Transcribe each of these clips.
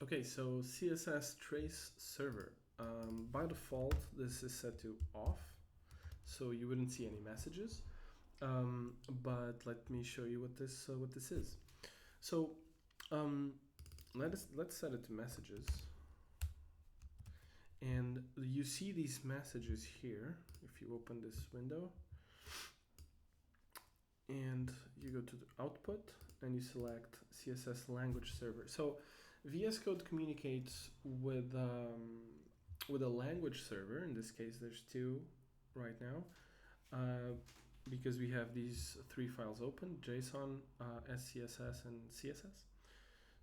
Okay, so CSS trace server. By default, this is set to off, so you wouldn't see any messages. But let me show you what this is. So let's set it to messages, and you see these messages here if you open this window, and you go to the output and you select CSS language server. So VS Code communicates with a language server. In this case, there's two right now, because we have these three files open: JSON, SCSS, and CSS.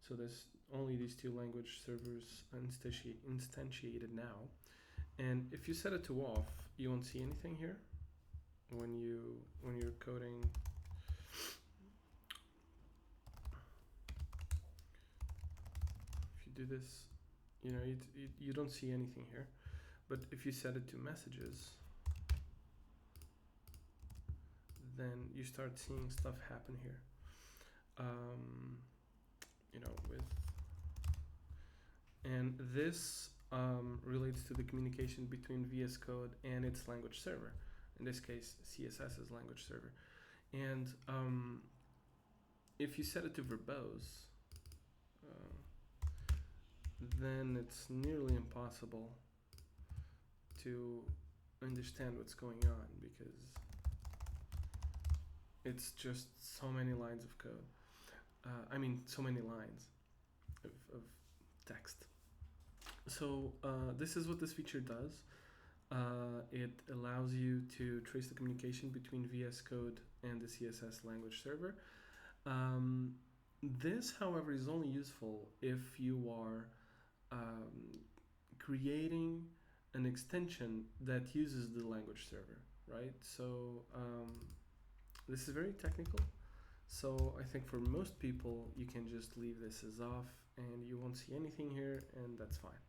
So there's only these two language servers instantiated now. And if you set it to off, you won't see anything here when you're coding. If you do this, you don't see anything here. But if you set it to messages, then you start seeing stuff happen here. And this relates to the communication between VS Code and its language server. In this case, CSS's language server. And if you set it to verbose, then it's nearly impossible to understand what's going on, because it's just so many lines of code. So many lines of text. So this is what this feature does. It allows you to trace the communication between VS Code and the CSS language server. This, however, is only useful if you are creating an extension that uses the language server, right? So this is very technical. So I think for most people, you can just leave this as off and you won't see anything here, and that's fine.